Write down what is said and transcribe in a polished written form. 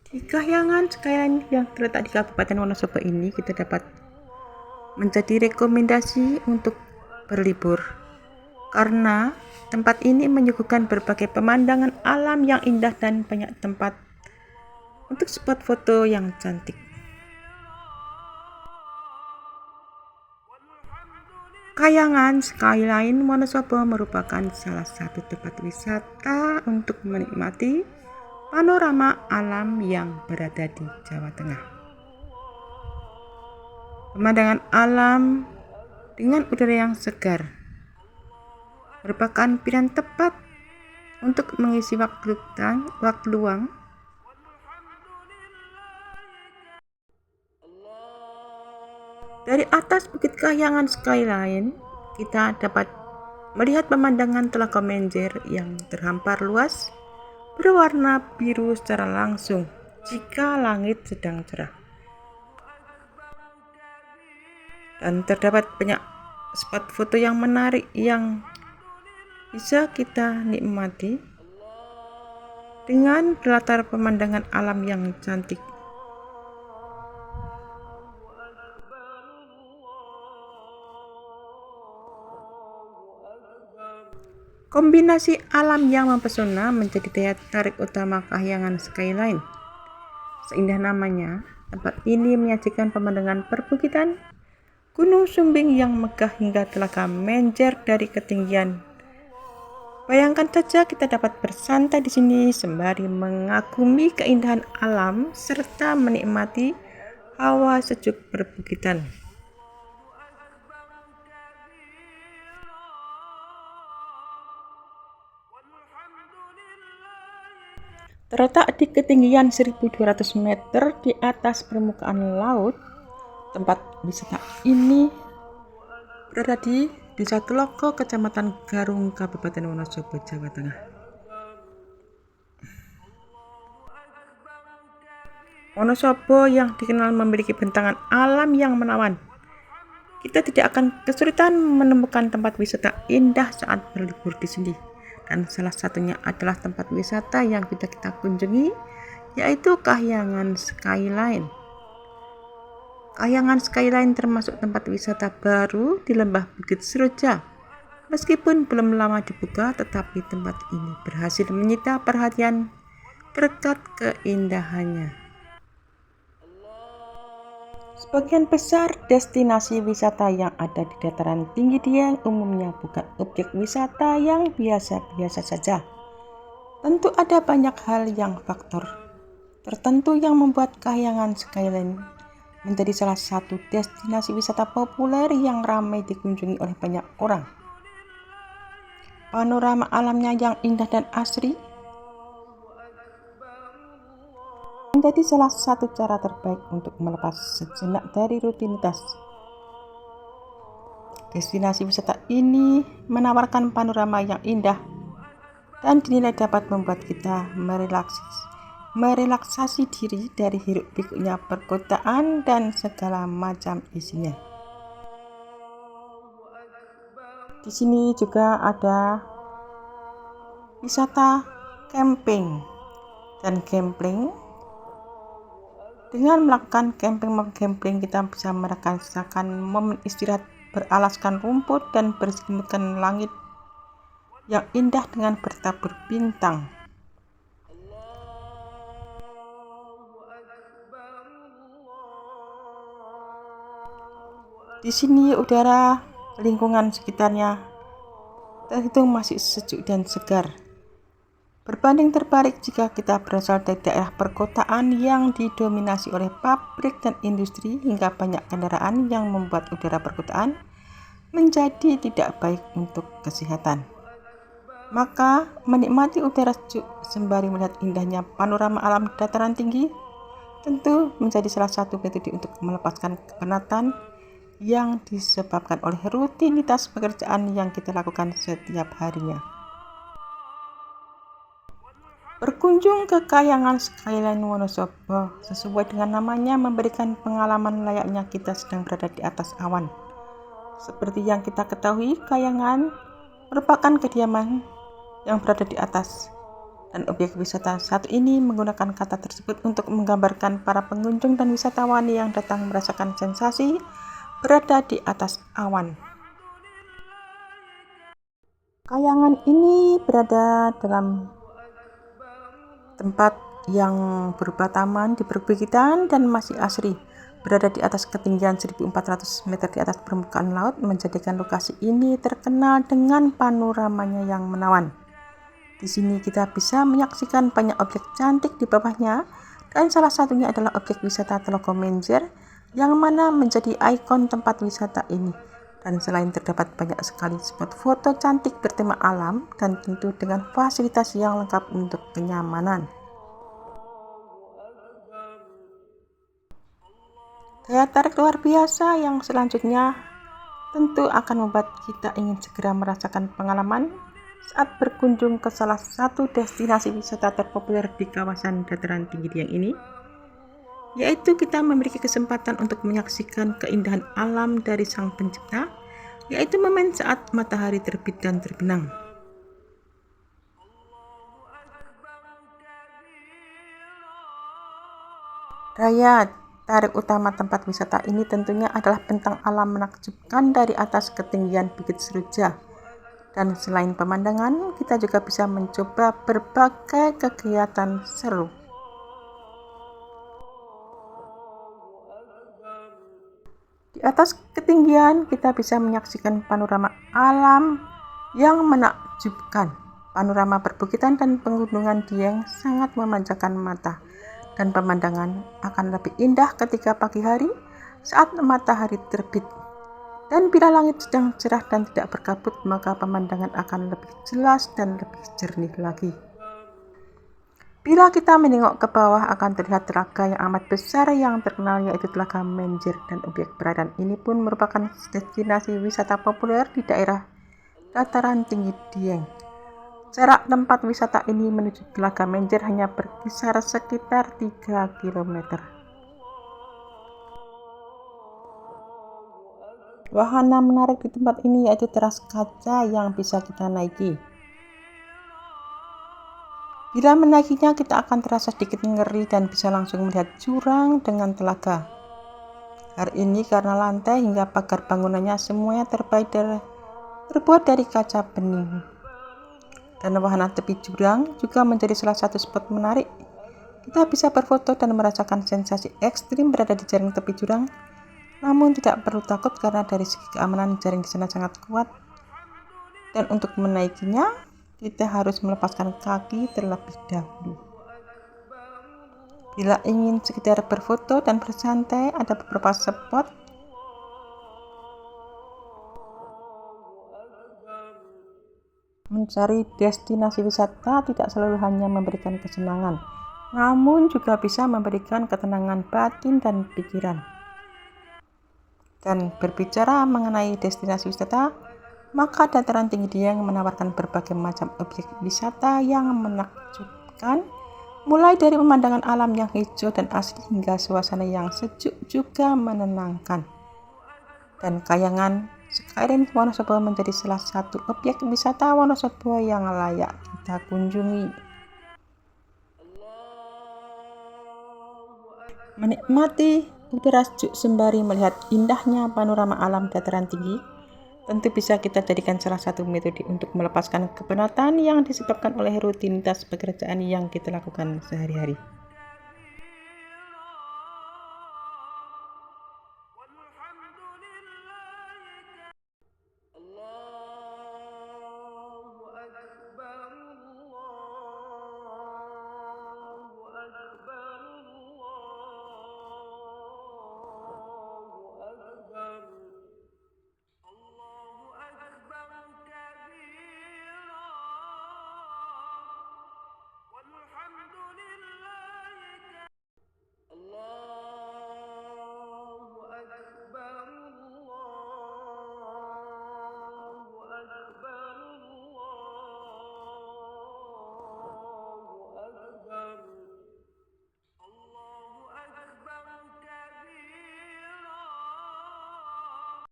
Di Kahyangan Skyline yang terletak di Kabupaten Wonosobo ini kita dapat menjadi rekomendasi untuk berlibur karena tempat ini menyuguhkan berbagai pemandangan alam yang indah dan banyak tempat untuk spot foto yang cantik. Kahyangan Skyline Wonosobo merupakan salah satu tempat wisata untuk menikmati panorama alam yang berada di Jawa Tengah. Pemandangan alam dengan udara yang segar merupakan pilihan tepat untuk mengisi waktu luang. Dari atas Bukit Kahyangan Skyline, kita dapat melihat pemandangan Telaga Menjer yang terhampar luas berwarna biru secara langsung jika langit sedang cerah. Dan terdapat banyak spot foto yang menarik yang bisa kita nikmati dengan latar pemandangan alam yang cantik. Kombinasi alam yang mempesona menjadi daya tarik utama Kahyangan Skyline. Seindah namanya, tempat ini menyajikan pemandangan perbukitan, Gunung Sumbing yang megah hingga Telaga Menjer dari ketinggian. Bayangkan saja kita dapat bersantai di sini sembari mengagumi keindahan alam serta menikmati hawa sejuk perbukitan. Terletak di ketinggian 1.200 meter di atas permukaan laut, tempat wisata ini berada di Desa Telogo, Kecamatan Garung, Kabupaten Wonosobo, Jawa Tengah. Wonosobo yang dikenal memiliki bentangan alam yang menawan. Kita tidak akan kesulitan menemukan tempat wisata indah saat berlibur di sini. Dan salah satunya adalah tempat wisata yang kita kunjungi, yaitu Kahyangan Skyline. Kahyangan Skyline termasuk tempat wisata baru di Lembah Bukit Seroja. Meskipun belum lama dibuka, tetapi tempat ini berhasil menyita perhatian berkat keindahannya. Sebagian besar destinasi wisata yang ada di dataran tinggi Dieng umumnya bukan objek wisata yang biasa-biasa saja. Tentu ada banyak hal yang faktor tertentu yang membuat Kahyangan Skyline menjadi salah satu destinasi wisata populer yang ramai dikunjungi oleh banyak orang. Panorama alamnya yang indah dan asri menjadi salah satu cara terbaik untuk melepas sejenak dari rutinitas. Destinasi wisata ini menawarkan panorama yang indah dan dinilai dapat membuat kita merelaksasi diri dari hiruk pikuknya perkotaan dan segala macam isinya. Di sini juga ada wisata camping dan gambling. Dengan melakukan camping kita bisa merasakan momen istirahat beralaskan rumput dan berselimutkan langit yang indah dengan bertabur bintang. Di sini udara lingkungan sekitarnya terhitung masih sejuk dan segar. Berbanding terbalik jika kita berasal dari daerah perkotaan yang didominasi oleh pabrik dan industri hingga banyak kendaraan yang membuat udara perkotaan menjadi tidak baik untuk kesehatan. Maka menikmati udara sejuk sembari melihat indahnya panorama alam dataran tinggi tentu menjadi salah satu metode untuk melepaskan kepenatan yang disebabkan oleh rutinitas pekerjaan yang kita lakukan setiap harinya. Berkunjung ke Kahyangan Skyline Wonosobo sesuai dengan namanya memberikan pengalaman layaknya kita sedang berada di atas awan. Seperti yang kita ketahui, Kahyangan merupakan kediaman yang berada di atas Dan objek wisata satu ini menggunakan kata tersebut untuk menggambarkan para pengunjung dan wisatawan yang datang merasakan sensasi berada di atas awan. Kayangan ini berada dalam tempat yang berupa taman di perbukitan dan masih asri. Berada di atas ketinggian 1.400 meter di atas permukaan laut menjadikan lokasi ini terkenal dengan panoramanya yang menawan. Di sini kita bisa menyaksikan banyak objek cantik di bawahnya, dan salah satunya adalah objek wisata Telaga Menjer yang mana menjadi ikon tempat wisata ini. Dan selain terdapat banyak sekali spot foto cantik bertema alam dan tentu dengan fasilitas yang lengkap untuk kenyamanan. Daya tarik luar biasa yang selanjutnya tentu akan membuat kita ingin segera merasakan pengalaman saat berkunjung ke salah satu destinasi wisata terpopuler di kawasan dataran tinggi Dieng ini, yaitu kita memiliki kesempatan untuk menyaksikan keindahan alam dari Sang Pencipta, yaitu momen saat matahari terbit dan terbenam. Daya tarik utama tempat wisata ini tentunya adalah bentang alam menakjubkan dari atas ketinggian Bukit Seroja. Dan selain pemandangan, kita juga bisa mencoba berbagai kegiatan seru. Di atas ketinggian, kita bisa menyaksikan panorama alam yang menakjubkan. Panorama perbukitan dan pegunungan Dieng sangat memanjakan mata, dan pemandangan akan lebih indah ketika pagi hari saat matahari terbit. Dan bila langit sedang cerah dan tidak berkabut, maka pemandangan akan lebih jelas dan lebih jernih lagi. Bila kita menengok ke bawah, akan terlihat telaga yang amat besar yang terkenal, yaitu Telaga Menjer, dan objek beradaan ini pun merupakan destinasi wisata populer di daerah dataran tinggi Dieng. Jarak tempat wisata ini menuju Telaga Menjer hanya berkisar sekitar 3 km. Wahana menarik di tempat ini yaitu teras kaca yang bisa kita naiki. Bila menaikinya, kita akan terasa sedikit ngeri dan bisa langsung melihat jurang dengan telaga. Hal ini karena lantai hingga pagar bangunannya semuanya terbuat dari kaca bening. Dan wahana tepi jurang juga menjadi salah satu spot menarik. Kita bisa berfoto dan merasakan sensasi ekstrim berada di jaring tepi jurang. Namun tidak perlu takut karena dari segi keamanan jaring di sana sangat kuat. Dan untuk menaikinya, kita harus melepaskan kaki terlebih dahulu. Bila ingin sekedar berfoto dan bersantai, ada beberapa spot mencari destinasi wisata tidak selalu hanya memberikan kesenangan, namun juga bisa memberikan ketenangan batin dan pikiran. Dan berbicara mengenai destinasi wisata, maka dataran tinggi Dieng menawarkan berbagai macam objek wisata yang menakjubkan, mulai dari pemandangan alam yang hijau dan asri hingga suasana yang sejuk juga menenangkan. Dan kayangan Skyrim Wonosobo menjadi salah satu objek wisata Wonosobo yang layak kita kunjungi. Menikmati udara sejuk sembari melihat indahnya panorama alam dataran tinggi tentu bisa kita jadikan salah satu metode untuk melepaskan kepenatan yang disebabkan oleh rutinitas pekerjaan yang kita lakukan sehari-hari.